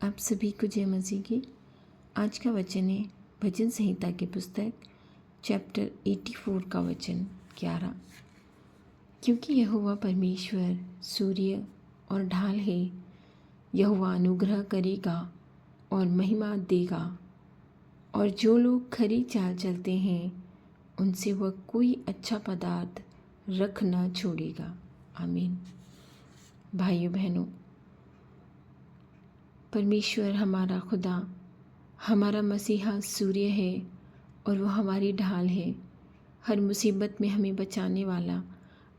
आप सभी को जय मसीह की। आज का वचन है भजन संहिता की पुस्तक चैप्टर 84 का वचन 11। क्योंकि यहोवा परमेश्वर सूर्य और ढाल है, यहोवा अनुग्रह करेगा और महिमा देगा, और जो लोग खरी चाल चलते हैं उनसे वह कोई अच्छा पदार्थ रख न छोड़ेगा। आमीन। भाइयों बहनों, परमेश्वर हमारा खुदा, हमारा मसीहा सूर्य है और वो हमारी ढाल है। हर मुसीबत में हमें बचाने वाला,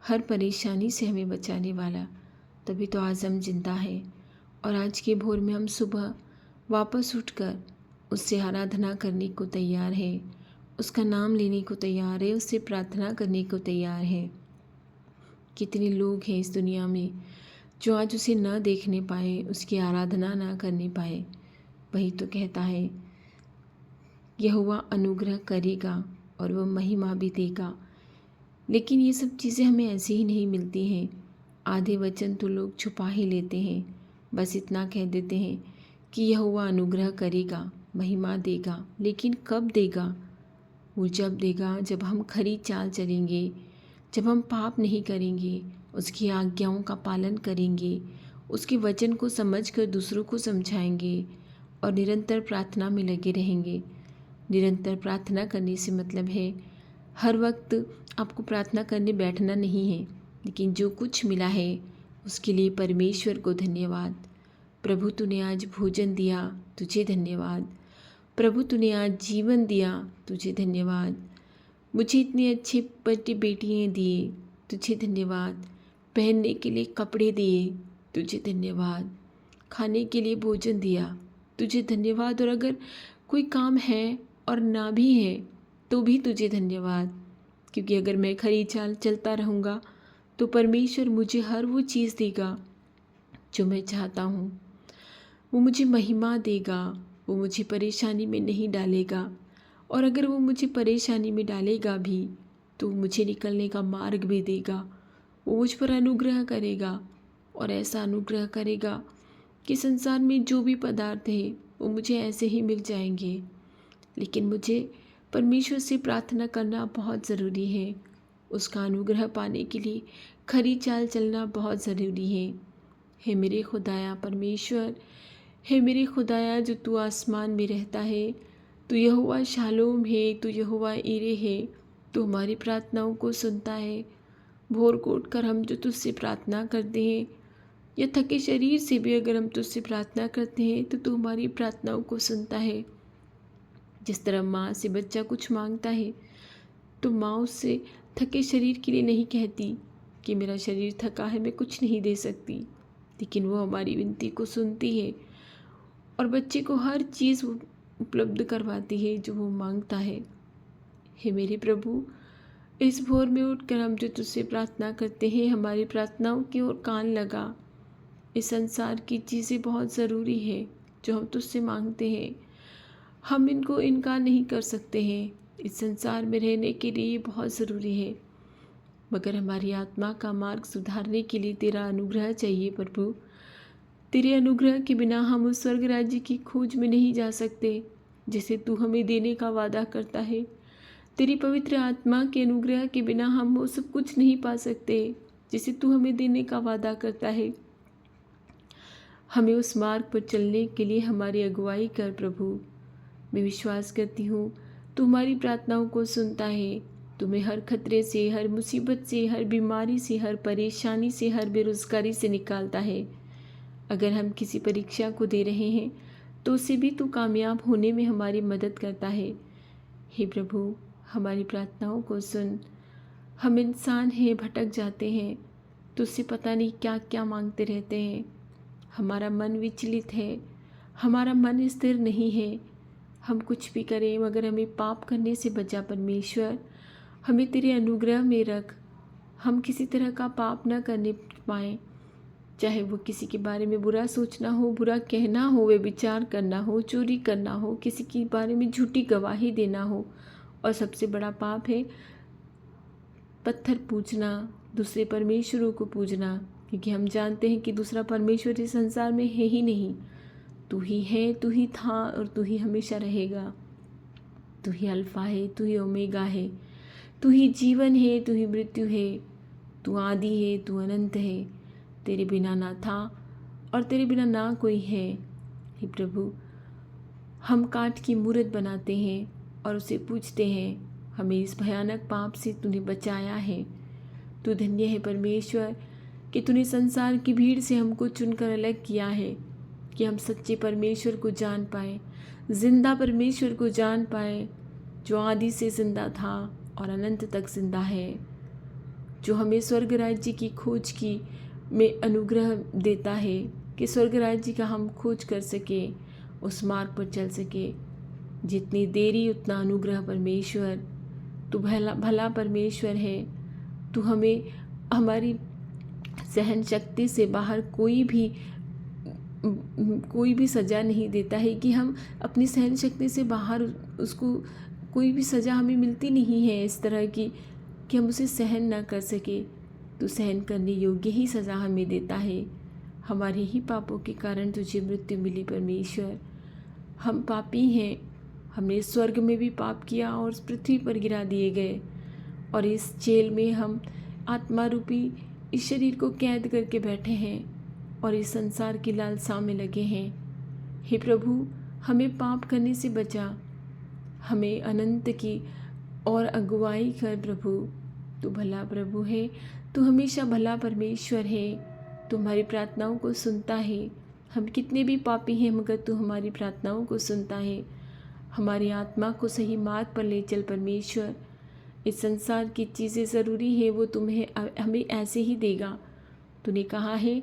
हर परेशानी से हमें बचाने वाला। तभी तो आज हम जिंदा है और आज के भोर में हम सुबह वापस उठकर उससे आराधना करने को तैयार है, उसका नाम लेने को तैयार है, उससे प्रार्थना करने को तैयार है। कितने लोग हैं इस दुनिया में जो आज उसे न देखने पाए, उसकी आराधना न करने पाए। वही तो कहता है यहोवा अनुग्रह करेगा और वह महिमा भी देगा। लेकिन ये सब चीज़ें हमें ऐसे ही नहीं मिलती हैं। आधे वचन तो लोग छुपा ही लेते हैं, बस इतना कह देते हैं कि यहोवा अनुग्रह करेगा, महिमा देगा। लेकिन कब देगा? वो जब देगा जब हम खरी चाल चलेंगे, जब हम पाप नहीं करेंगे, उसकी आज्ञाओं का पालन करेंगे, उसके वचन को समझकर दूसरों को समझाएंगे और निरंतर प्रार्थना में लगे रहेंगे। निरंतर प्रार्थना करने से मतलब है हर वक्त आपको प्रार्थना करने बैठना नहीं है, लेकिन जो कुछ मिला है उसके लिए परमेश्वर को धन्यवाद। प्रभु तूने आज भोजन दिया, तुझे धन्यवाद। प्रभु तूने आज जीवन दिया, तुझे धन्यवाद। मुझे इतने अच्छे बेटे बेटियाँ दिए, तुझे धन्यवाद। पहनने के लिए कपड़े दिए, तुझे धन्यवाद। खाने के लिए भोजन दिया, तुझे धन्यवाद। और अगर कोई काम है और ना भी है तो भी तुझे धन्यवाद, क्योंकि अगर मैं खरी चाल चलता रहूँगा तो परमेश्वर मुझे हर वो चीज़ देगा जो मैं चाहता हूँ। वो मुझे महिमा देगा, वो मुझे परेशानी में नहीं डालेगा। और अगर वो मुझे परेशानी में डालेगा भी तो मुझे निकलने का मार्ग भी देगा। वो मुझ पर अनुग्रह करेगा और ऐसा अनुग्रह करेगा कि संसार में जो भी पदार्थ है वो मुझे ऐसे ही मिल जाएंगे। लेकिन मुझे परमेश्वर से प्रार्थना करना बहुत ज़रूरी है। उसका अनुग्रह पाने के लिए खरी चाल चलना बहुत ज़रूरी है। हे मेरे खुदाया परमेश्वर, हे मेरे खुदाया जो तू आसमान में रहता है, तू यहोवा शालोम है, तू यहोवा ईरे है, तू हमारी प्रार्थनाओं को सुनता है। भोर को उठकर हम जो तुझसे प्रार्थना करते हैं या थके शरीर से भी अगर हम तुझसे प्रार्थना करते हैं तो तू हमारी प्रार्थनाओं को सुनता है। जिस तरह माँ से बच्चा कुछ मांगता है तो माँ उससे थके शरीर के लिए नहीं कहती कि मेरा शरीर थका है, मैं कुछ नहीं दे सकती, लेकिन वो हमारी विनती को सुनती है और बच्चे को हर चीज़ उपलब्ध करवाती है जो वो मांगता है। हे मेरे प्रभु, इस भोर में उठकर हम जो तुझसे प्रार्थना करते हैं, हमारी प्रार्थनाओं की ओर कान लगा। इस संसार की चीज़ें बहुत ज़रूरी है जो हम तुझसे मांगते हैं, हम इनको इनकार नहीं कर सकते हैं। इस संसार में रहने के लिए ये बहुत ज़रूरी है, मगर हमारी आत्मा का मार्ग सुधारने के लिए तेरा अनुग्रह चाहिए प्रभु। तेरे अनुग्रह के बिना हम उस स्वर्ग राज्य की खोज में नहीं जा सकते जिसे तू हमें देने का वादा करता है। तेरी पवित्र आत्मा के अनुग्रह के बिना हम वो सब कुछ नहीं पा सकते जिसे तू हमें देने का वादा करता है। हमें उस मार्ग पर चलने के लिए हमारी अगुवाई कर प्रभु। मैं विश्वास करती हूँ तू हमारी प्रार्थनाओं को सुनता है। तुम्हें हर खतरे से, हर मुसीबत से, हर बीमारी से, हर परेशानी से, हर बेरोजगारी से निकालता है। अगर हम किसी परीक्षा को दे रहे हैं तो उसे भी तू कामयाब होने में हमारी मदद करता है। हे प्रभु, हमारी प्रार्थनाओं को सुन। हम इंसान हैं, भटक जाते हैं, तुझसे पता नहीं क्या क्या मांगते रहते हैं। हमारा मन विचलित है, हमारा मन स्थिर नहीं है। हम कुछ भी करें मगर हमें पाप करने से बचा परमेश्वर। हमें तेरे अनुग्रह में रख, हम किसी तरह का पाप न करने पाएँ, चाहे वो किसी के बारे में बुरा सोचना हो, बुरा कहना हो, व्यभिचार करना हो, चोरी करना हो, किसी के बारे में झूठी गवाही देना हो। और सबसे बड़ा पाप है पत्थर पूजना, दूसरे परमेश्वरों को पूजना, क्योंकि हम जानते हैं कि दूसरा परमेश्वर इस संसार में है ही नहीं। तू ही है, तू ही था और तू ही हमेशा रहेगा। तू ही अल्फ़ा है, तू ही ओमेगा है, तू ही जीवन है, तू ही मृत्यु है, तू आदि है, तू अनंत है। तेरे बिना ना था और तेरे बिना ना कोई है। हे प्रभु, हम काठ की मूरत बनाते हैं और उसे पूछते हैं, हमें इस भयानक पाप से तूने बचाया है। तू धन्य है परमेश्वर कि तूने संसार की भीड़ से हमको चुनकर अलग किया है, कि हम सच्चे परमेश्वर को जान पाए, जिंदा परमेश्वर को जान पाए, जो आदि से जिंदा था और अनंत तक जिंदा है, जो हमें स्वर्ग राज्य की खोज की में अनुग्रह देता है कि स्वर्ग राज्य का हम खोज कर सके, उस मार्ग पर चल सके। जितनी देरी उतना अनुग्रह परमेश्वर। तू भला परमेश्वर है। तू हमें हमारी सहन शक्ति से बाहर कोई भी सज़ा नहीं देता है, कि हम अपनी सहन शक्ति से बाहर उसको कोई भी सज़ा हमें मिलती नहीं है इस तरह की कि हम उसे सहन ना कर सके। तो सहन करने योग्य ही सज़ा हमें देता है। हमारे ही पापों के कारण तुझे मृत्यु मिली परमेश्वर। हम पापी हैं, हमने स्वर्ग में भी पाप किया और पृथ्वी पर गिरा दिए गए, और इस जेल में हम आत्मा रूपी इस शरीर को कैद करके बैठे हैं और इस संसार की लालसा में लगे हैं। हे प्रभु, हमें पाप करने से बचा, हमें अनंत की और अगुवाई कर प्रभु। तू भला प्रभु है, तू हमेशा भला परमेश्वर है। तू हमारी प्रार्थनाओं को सुनता है। हम कितने भी पापी हैं मगर तू हमारी प्रार्थनाओं को सुनता है। हमारी आत्मा को सही मार्ग पर ले चल परमेश्वर। इस संसार की चीज़ें ज़रूरी है, वो तुम्हें हमें ऐसे ही देगा। तूने कहा है,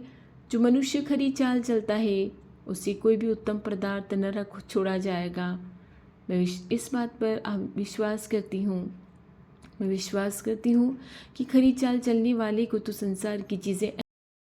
जो मनुष्य खरी चाल चलता है उसे कोई भी उत्तम पदार्थ न रख छोड़ा जाएगा। मैं इस बात पर विश्वास करती हूँ। मैं विश्वास करती हूँ कि खरी चाल चलने वाले को तो संसार की चीज़ें